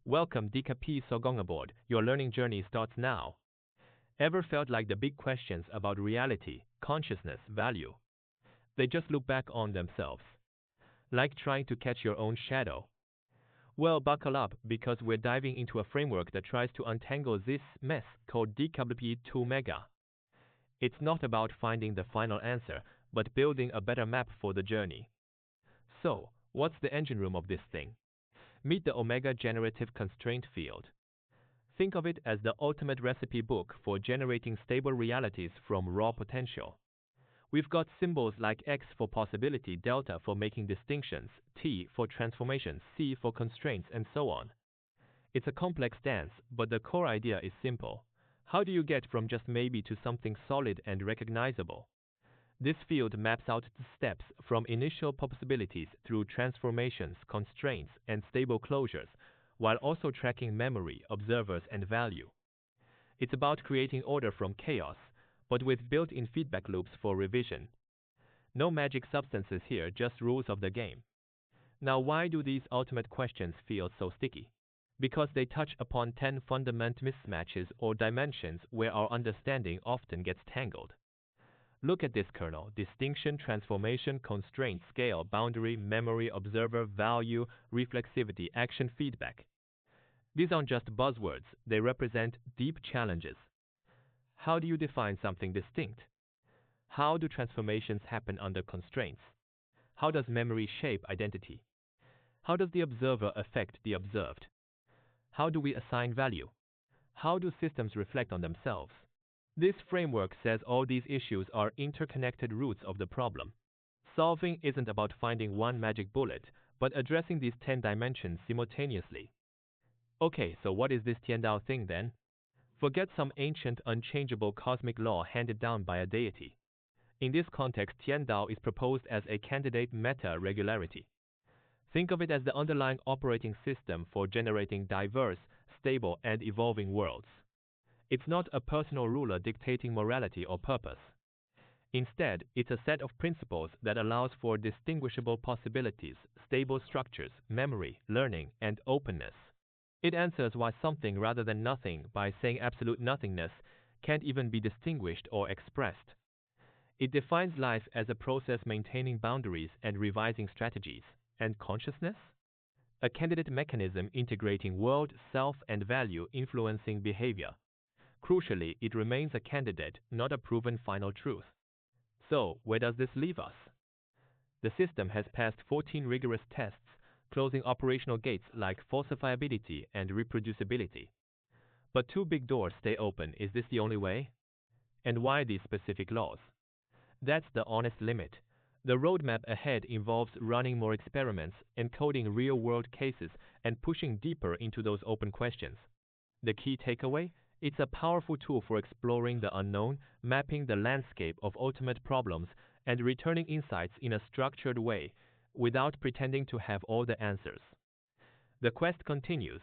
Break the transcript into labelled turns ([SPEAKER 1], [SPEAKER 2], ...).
[SPEAKER 1] Welcome DIKWP Sogong aboard. Your learning journey starts now. Ever felt like the big questions about reality, consciousness, value? They just look back on themselves. Like trying to catch your own shadow. Well, buckle up because we're diving into a framework that tries to untangle this mess called DIKWP TAOOMEGA. It's not about finding the final answer, but building a better map for the journey. So, what's the engine room of this thing? Meet the Omega Generative Constraint Field. Think of it as the ultimate recipe book for generating stable realities from raw potential. We've got symbols like X for possibility, delta for making distinctions, T for transformation, C for constraints, and so on. It's a complex dance, but the core idea is simple. How do you get from just maybe to something solid and recognizable? This field maps out the steps from initial possibilities through transformations, constraints, and stable closures, while also tracking memory, observers, and value. It's about creating order from chaos, but with built-in feedback loops for revision. No magic substances here, just rules of the game. Now, why do these ultimate questions feel so sticky? Because they touch upon 10 fundamental mismatches or dimensions where our understanding often gets tangled. Look at this kernel: distinction, transformation, constraint, scale, boundary, memory, observer, value, reflexivity, action, feedback. These aren't just buzzwords, they represent deep challenges. How do you define something distinct? How do transformations happen under constraints? How does memory shape identity? How does the observer affect the observed? How do we assign value? How do systems reflect on themselves? This framework says all these issues are interconnected roots of the problem. Solving isn't about finding one magic bullet, but addressing these 10 dimensions simultaneously. Okay, so what is this Tian thing then? Forget some ancient, unchangeable cosmic law handed down by a deity. In this context, Tian is proposed as a candidate meta-regularity. Think of it as the underlying operating system for generating diverse, stable, and evolving worlds. It's not a personal ruler dictating morality or purpose. Instead, it's a set of principles that allows for distinguishable possibilities, stable structures, memory, learning, and openness. It answers why something rather than nothing, by saying absolute nothingness, can't even be distinguished or expressed. It defines life as a process maintaining boundaries and revising strategies. And consciousness? A candidate mechanism integrating world, self, and value influencing behavior. Crucially, it remains a candidate, not a proven final truth. So, where does this leave us? The system has passed 14 rigorous tests, closing operational gates like falsifiability and reproducibility. But two big doors stay open. Is this the only way? And why these specific laws? That's the honest limit. The roadmap ahead involves running more experiments, encoding real-world cases, and pushing deeper into those open questions. The key takeaway? It's a powerful tool for exploring the unknown, mapping the landscape of ultimate problems, and returning insights in a structured way, without pretending to have all the answers. The quest continues.